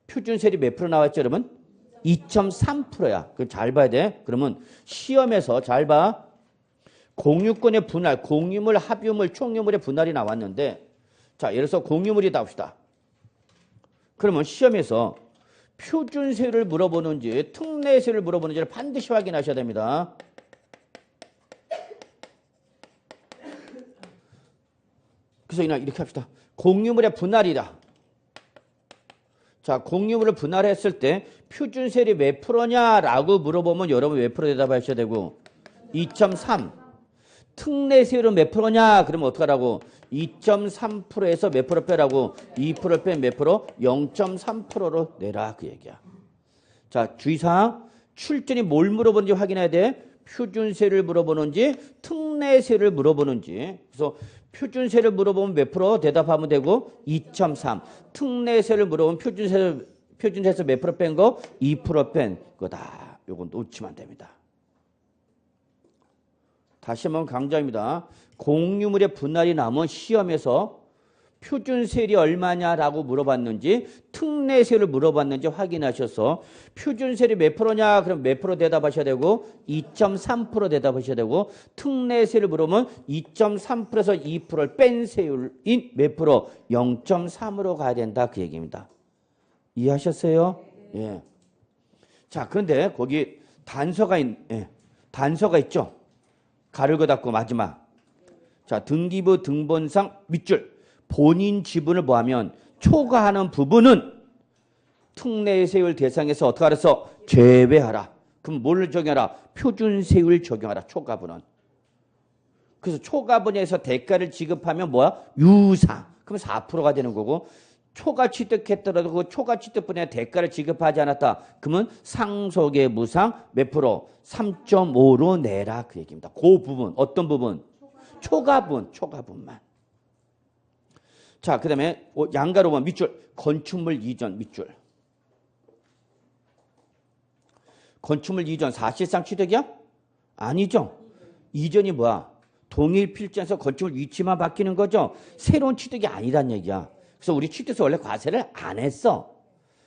표준세율이 몇 프로 나왔죠, 여러분? 2.3%야. 그럼 잘 봐야 돼. 그러면 시험에서 잘 봐. 공유권의 분할, 공유물, 합유물, 총유물의 분할이 나왔는데 자, 예를 들어서 공유물이다 합시다. 그러면 시험에서 표준세율을 물어보는지 특례세율을 물어보는지를 반드시 확인하셔야 됩니다. 그래서 이렇게 합시다. 공유물의 분할이다. 자, 공유물을 분할했을 때 표준세율이 몇 프로냐라고 물어보면 여러분 몇 프로 대답하셔야 되고 2.3. 특례세율은 몇 프로냐? 그러면 어떡하라고? 2.3%에서 몇 프로 빼라고? 2%를 뺀 몇 프로? 0.3%로 내라 그 얘기야. 자, 주의사항. 출전이 뭘 물어보는지 확인해야 돼. 표준세율을 물어보는지 특례세율을 물어보는지. 그래서 표준세를 물어보면 몇 프로 대답하면 되고 2.3. 특례세를 물어보면 표준세에서 몇 프로 뺀 거? 2% 뺀 거다. 요건 놓치면 안 됩니다. 다시 한번 강조합니다. 공유물의 분할이 나면 시험에서 표준세율이 얼마냐라고 물어봤는지 특례세율을 물어봤는지 확인하셔서 표준세율이 몇 프로냐 그럼 몇 프로 대답하셔야 되고 2.3% 대답하셔야 되고 특례세율을 물으면 2.3%에서 2%를 뺀 세율인 몇 프로 0.3으로 가야 된다 그 얘기입니다. 이해하셨어요? 예. 자, 그런데 거기 단서가 있죠. 가르고 닫고 마지막. 자, 등기부 등본상 밑줄. 본인 지분을 뭐하면 초과하는 부분은 특례세율 대상에서 어떻게 하라서 제외하라. 그럼 뭘 적용하라? 표준세율 적용하라. 초과분은. 그래서 초과분에서 대가를 지급하면 뭐야? 유상. 그럼 4%가 되는 거고 초과 취득했더라도 그 초과 취득분에 대가를 지급하지 않았다. 그러면 상속의 무상 몇 프로? 3.5로 내라 그 얘기입니다. 그 부분 어떤 부분? 초과분만. 자, 그 다음에 양가로 보면 밑줄 건축물 이전 밑줄. 건축물 이전 사실상 취득이야? 아니죠. 이전이 뭐야? 동일 필지에서 건축물 위치만 바뀌는 거죠. 새로운 취득이 아니란 얘기야. 그래서 우리 취득세 원래 과세를 안 했어.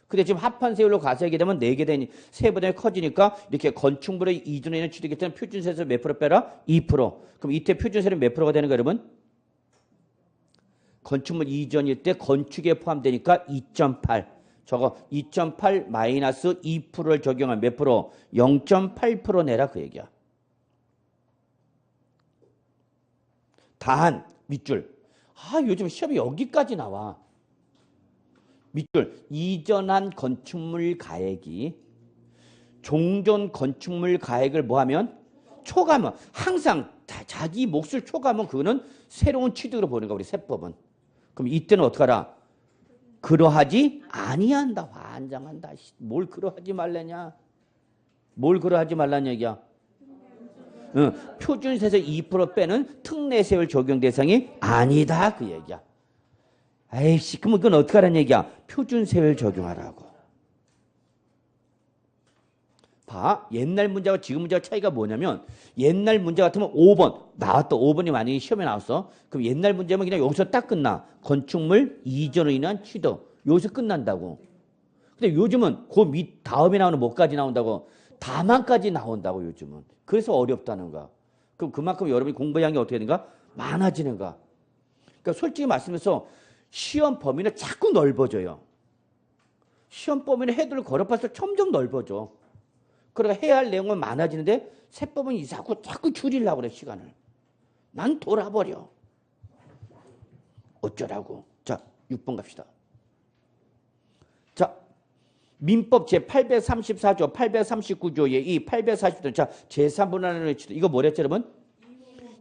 근데 지금 합한 세율로 과세하게 되면 4개 되니 세보다 커지니까 이렇게 건축물의 이전에 있는 취득에 따른 표준세에서 몇 프로 빼라? 2%. 그럼 이때 표준세는 몇 프로가 되는 거야, 여러분? 건축물 이전일 때 건축에 포함되니까 2.8. 저거 2.8 마이너스 2%를 적용한 몇 프로? 0.8% 내라 그 얘기야. 단 밑줄. 요즘 시험이 여기까지 나와. 밑줄. 이전한 건축물 가액이 종전 건축물 가액을 뭐하면? 초과하면. 항상 자기 몫을 초과하면 그거는 새로운 취득으로 보는 거야 우리 세법은. 그럼 이때는 어떡하라? 그러하지 아니한다. 환장한다. 뭘 그러하지 말라냐. 뭘 그러하지 말라는 얘기야. 표준세에서 2% 빼는 특례세율 적용 대상이 아니다 그 얘기야. 아이씨 그러면 그건 어떡하라는 얘기야. 표준세율 적용하라고. 봐. 옛날 문제와 지금 문제와 차이가 뭐냐면 옛날 문제 같으면 5번 나왔다. 5번이 만약에 시험에 나왔어. 그럼 옛날 문제면 그냥 여기서 딱 끝나. 건축물 이전으로 인한 취득. 여기서 끝난다고. 근데 요즘은 그 밑 다음에 나오는 뭐까지 나온다고? 다만까지 나온다고 요즘은. 그래서 어렵다는 거야. 그럼 그만큼 여러분이 공부량이 어떻게 되는가? 많아지는 거야. 그러니까 솔직히 말씀해서 시험 범위는 자꾸 넓어져요. 시험 범위는 해도를 걸어봤을 때 점점 넓어져. 그러니까 해야 할 내용은 많아지는데 세법은 자꾸 줄이려고 그래 시간을. 난 돌아버려. 어쩌라고. 자 6번 갑시다. 자 민법 제834조 839조의 이 840조 자 제3분할의 취득 이거 뭐랬죠 여러분?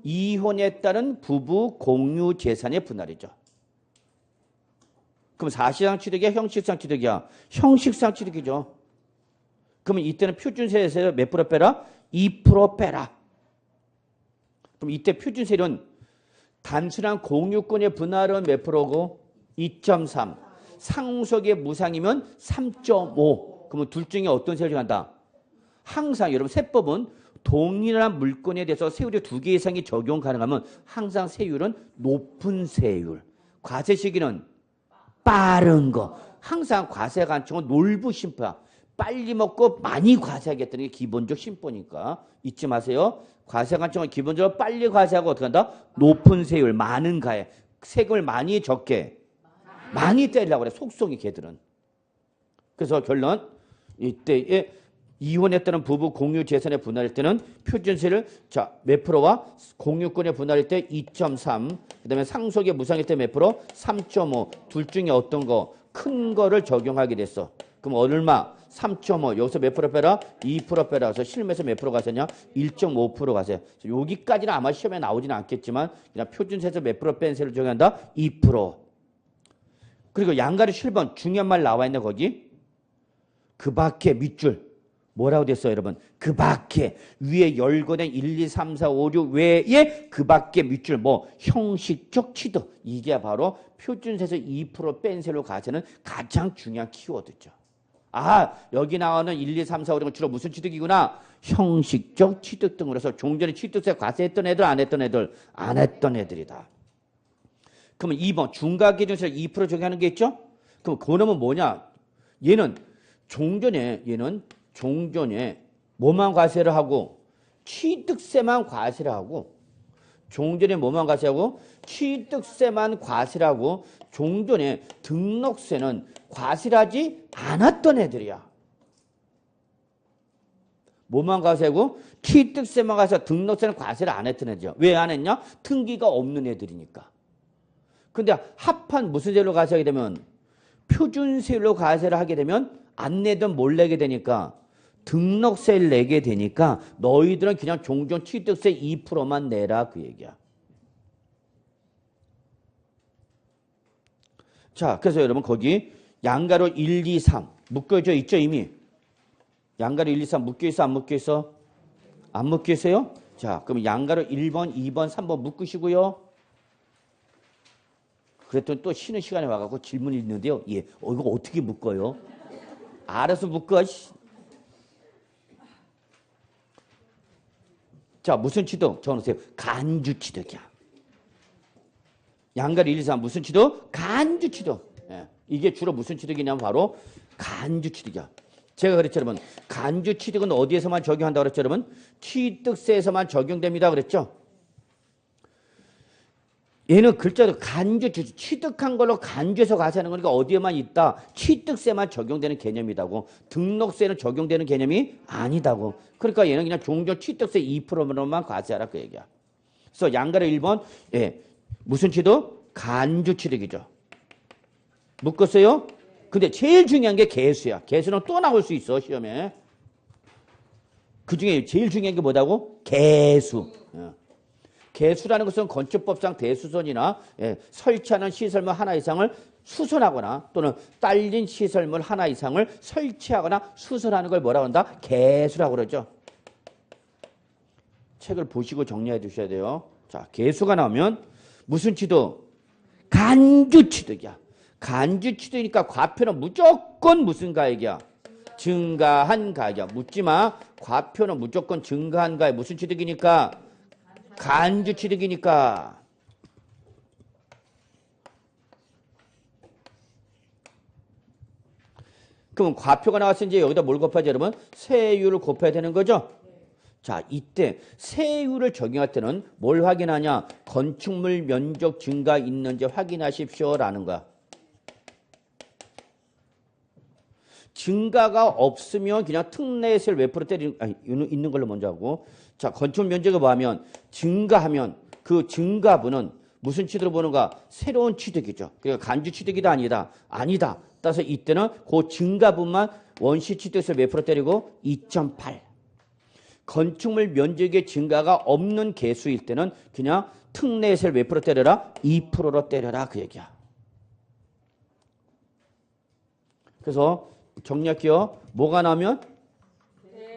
이혼에 따른 부부 공유 재산의 분할이죠. 그럼 사실상 취득이야 형식상 취득이야? 형식상 취득이죠. 그러면 이때는 표준세에서 몇 프로 빼라? 2% 빼라. 그럼 이때 표준세율은 단순한 공유권의 분할은 몇 프로고? 2.3. 상속의 무상이면 3.5. 그러면 둘 중에 어떤 세율이 간다? 항상 여러분 세법은 동일한 물건에 대해서 세율이 2개 이상이 적용 가능하면 항상 세율은 높은 세율. 과세 시기는 빠른 거. 항상 과세 관청은 놀부 심포야. 빨리 먹고 많이 과세하겠다는 게 기본적 심보니까 잊지 마세요. 과세 관청은 기본적으로 빨리 과세하고 어떻게 한다? 높은 세율, 많은 가액. 세금을 많이 적게. 많이 떼려고 그래. 속속이 걔들은. 그래서 결론 이때에 이혼에 따른 부부 공유 재산의 분할일 때는 표준세를 자, 몇 프로와 공유권의 분할일 때 2.3 그다음에 상속의 무상일 때 몇 프로? 3.5 둘 중에 어떤 거? 큰 거를 적용하게 됐어. 그럼 얼마? 3.5 여기서 몇 프로 빼라? 2% 빼라. 그래서 실무에서 몇 프로 가세냐? 1.5% 가세요. 여기까지는 아마 시험에 나오지는 않겠지만 그냥 표준세에서 몇 프로 뺀 세를 적용한다? 2%. 그리고 양가리 7번 중요한 말 나와 있네 거기. 그 밖에 밑줄. 뭐라고 됐어요 여러분? 그 밖에 위에 열거된 1, 2, 3, 4, 5, 6 외에 그 밖에 밑줄 뭐 형식적 취득. 이게 바로 표준세에서 2% 뺀 세로 가세는 가장 중요한 키워드죠. 여기 나오는 1, 2, 3, 4, 5, 6은 주로 무슨 취득이구나? 형식적 취득 등으로 해서 종전에 취득세 과세했던 애들 안 했던 애들? 안 했던 애들이다. 그러면 2번 중과기준세 2% 적용하는 게 있죠? 그럼 그놈은 뭐냐? 얘는 종전에 뭐만 과세를 하고 취득세만 과세를 하고 종전에 뭐만 과세하고 취득세만 과세를 하고 종전에 등록세는 과세를 하지 않았던 애들이야. 뭐만 과세하고 취득세만 과세하고 등록세는 과세를 안 했던 애들이야. 왜 안 했냐? 등기가 없는 애들이니까. 근데 합한 무슨 세율로 과세하게 되면 표준세율로 과세를 하게 되면 안 내든 뭘 내게 되니까 등록세를 내게 되니까 너희들은 그냥 종전 취득세 2%만 내라 그 얘기야. 자, 그래서 여러분 거기 양가로 1, 2, 3 묶여져 있죠 이미. 양가로 1, 2, 3 묶여있어 안 묶여있어? 안 묶여있어요? 자, 그럼 양가로 1번, 2번, 3번 묶으시고요. 그랬더니 또 쉬는 시간에 와갖고 질문이 있는데요. 예, 이거 어떻게 묶어요? 알아서 묶어. 자, 무슨 취득? 적어놓으세요. 간주 취득이야. 양가리 1, 2, 3 무슨 취득? 간주 취득. 예. 이게 주로 무슨 취득이냐면 바로 간주 취득이야. 제가 그랬죠, 여러분. 간주 취득은 어디에서만 적용한다고 그랬죠, 여러분? 취득세에서만 적용됩니다. 그랬죠? 얘는 글자도 간주, 취득한 걸로 간주해서 과세하는 거니까 어디에만 있다. 취득세만 적용되는 개념이다고. 등록세는 적용되는 개념이 아니다고. 그러니까 얘는 그냥 종전 취득세 2%로만 과세하라 그 얘기야. 그래서 양가로 1번 예, 무슨 취득? 간주 취득이죠. 묶었어요? 근데 제일 중요한 게 개수야. 개수는 또 나올 수 있어 시험에. 그중에 제일 중요한 게 뭐다고? 개수. 개수라는 것은 건축법상 대수선이나 설치하는 시설물 하나 이상을 수선하거나 또는 딸린 시설물 하나 이상을 설치하거나 수선하는 걸 뭐라고 한다? 개수라고 그러죠. 책을 보시고 정리해 두셔야 돼요. 자, 개수가 나오면 무슨 취득? 간주 취득이야. 간주 취득이니까 과표는 무조건 무슨 가액이야? 증가한 가액이야. 묻지 마. 과표는 무조건 증가한 가액. 무슨 취득이니까? 간주 취득이니까. 그럼 과표가 나왔으니 이제 여기다 뭘 곱하지 여러분? 세율을 곱해야 되는 거죠? 자, 이때 세율을 적용할 때는 뭘 확인하냐? 건축물 면적 증가 있는지 확인하십시오라는 거야. 증가가 없으면 그냥 특례세를 몇 프로 때리는, 아니, 있는 걸로 먼저 하고. 자, 건축물 면적을 뭐하면 증가하면 그 증가분은 무슨 취득으로 보는가? 새로운 취득이죠. 그러니까 간주 취득이다 아니다? 아니다. 따라서 이때는 그 증가분만 원시 취득세 몇 프로 때리고 2.8. 건축물 면적의 증가가 없는 개수일 때는 그냥 특례세를 몇 프로 때려라? 2%로 때려라 그 얘기야. 그래서 정리할게요. 뭐가 나오면?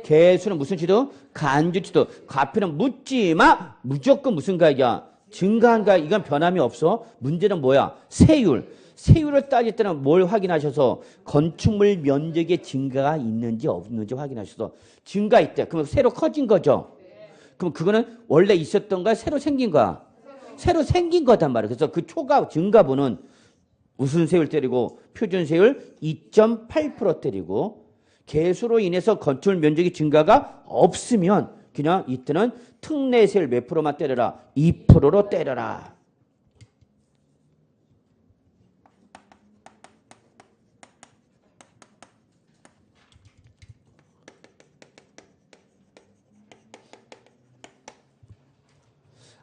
개수는 무슨 취득? 간주 취득. 과표는 묻지 마. 무조건 무슨 가액이야? 증가한 가액. 이건 변함이 없어. 문제는 뭐야? 세율. 세율을 따질 때는 뭘 확인하셔서 건축물 면적의 증가가 있는지 없는지 확인하셔서 증가있대. 그럼 새로 커진 거죠. 그럼 그거는 원래 있었던 거야? 새로 생긴 거야? 새로 생긴 거단 말이야. 그래서 그 초과 증가분은 무슨 세율 때리고 표준 세율 2.8% 때리고 개수로 인해서 건축물 면적의 증가가 없으면 그냥 이때는 특례세율 몇 프로만 때려라? 2%로 때려라.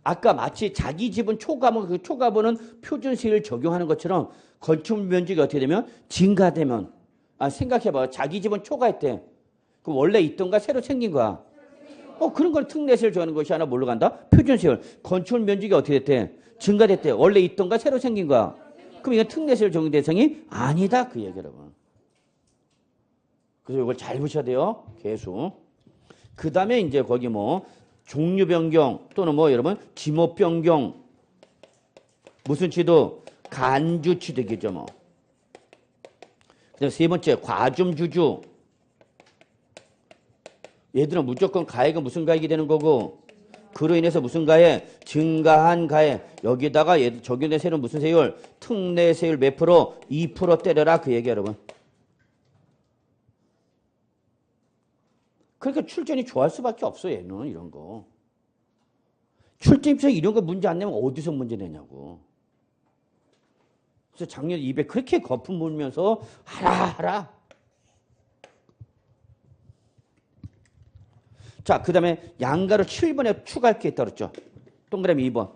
아까 마치 자기 집은 초과분, 그 초과분은 표준세율 적용하는 것처럼 건축물 면적이 어떻게 되면 증가되면 생각해봐. 자기 집은 초과했대. 그럼 원래 있던가 새로 생긴 거야. 그런 걸 특례세율 정하는 것이 하나 뭘로 간다? 표준세율. 건축물 면적이 어떻게 됐대? 증가됐대. 원래 있던가 새로 생긴 거야. 그럼 이건 특례세율 적용 대상이 아니다. 그 얘기 여러분. 그래서 이걸 잘 보셔야 돼요. 개수. 그 다음에 이제 거기 뭐 종류 변경 또는 뭐 여러분 지목 변경 무슨 취득? 간주 취득이죠 뭐. 그다음 세 번째 과점 주주. 얘들은 무조건 가액은 무슨 가액이 되는 거고 그로 인해서 무슨 가액? 증가한 가액. 여기다가 얘들 적용된 세율은 무슨 세율? 특례세율 몇 프로? 2% 때려라 그 얘기 여러분. 그러니까 출전이 좋아할 수밖에 없어 얘는 이런 거. 출전 입시에 이런 거 문제 안 내면 어디서 문제 내냐고. 그래서 작년 입에 그렇게 거품 물면서 하라. 자, 그 다음에 양가로 7번에 추가할 게 있다 그랬죠. 동그라미 2번.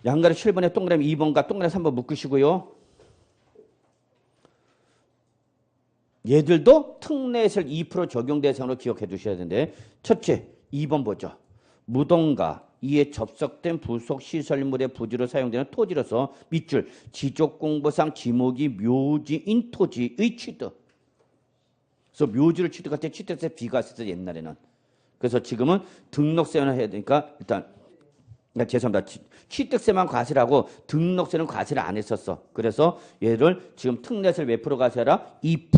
양가로 7번에 동그라미 2번과 동그라미 3번 묶으시고요. 얘들도 특례세율 2% 적용 대상으로 기억해 두셔야 되는데 첫째 2번 보죠. 무동가 이에 접속된 부속 시설물의 부지로 사용되는 토지로서 밑줄 지적공부상 지목이 묘지인 토지의 취득. 그래서 묘지를 취득할 때 취득세 비과세였어 옛날에는. 그래서 지금은 등록세만 해야 되니까 일단 죄송합니다. 취득세만 과세를 하고 등록세는 과세를 안 했었어. 그래서 얘를 지금 특례세를 몇 프로 과세하라? 2%.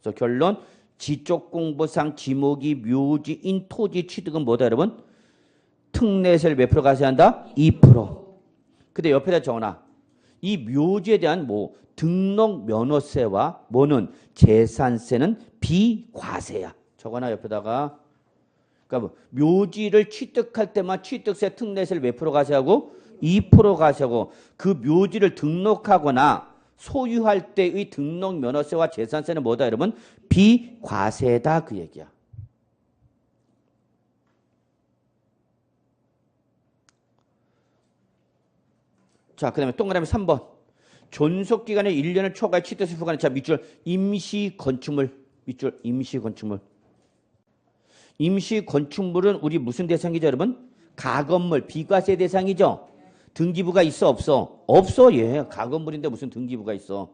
그래서 결론 지적공부상 지목이 묘지인 토지 취득은 뭐다 여러분? 특례세를 몇 프로 과세한다? 2%. 근데 옆에다 적어놔. 이 묘지에 대한 뭐 등록 면허세와 뭐는 재산세는 비과세야. 적어놔 옆에다가. 그러니까 뭐 묘지를 취득할 때만 취득세 특례세를 몇 프로 과세하고 2% 과세고 그 묘지를 등록하거나 소유할 때의 등록 면허세와 재산세는 뭐다 여러분? 비과세다 그 얘기야. 자, 그 다음에 동그라미 3번. 존속기간의 1년을 초과해 취득세 부과는 자 밑줄 임시건축물. 밑줄 임시건축물. 임시건축물은 우리 무슨 대상이죠 여러분? 가건물 비과세 대상이죠. 등기부가 있어 없어? 없어. 예. 가건물인데 무슨 등기부가 있어.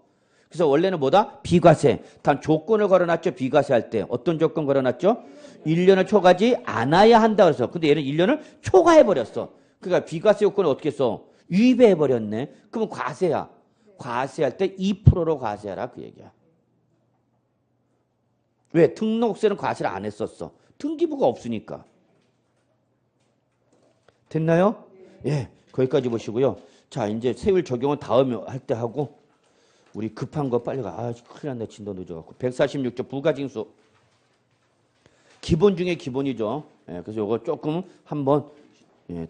그래서 원래는 뭐다? 비과세. 단 조건을 걸어놨죠. 비과세 할 때. 어떤 조건 걸어놨죠? 1년을 초과하지 않아야 한다 그래서. 근데 얘는 1년을 초과해버렸어. 그러니까 비과세 요건을 어떻게 써? 유입해버렸네. 그러면 과세야. 과세할 때 2%로 과세하라 그 얘기야. 왜? 등록세는 과세를 안 했었어. 등기부가 없으니까. 됐나요? 예, 거기까지 보시고요. 자, 이제 세율 적용은 다음에 할 때 하고 우리 급한 거 빨리 가. 아, 큰일 났네. 진도 늦어갖고. 146조 부가징수. 기본 중에 기본이죠. 예, 그래서 이거 조금 한번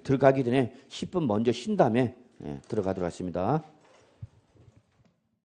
들어가기 전에 10분 먼저 쉰 다음에 들어가도록 하겠습니다.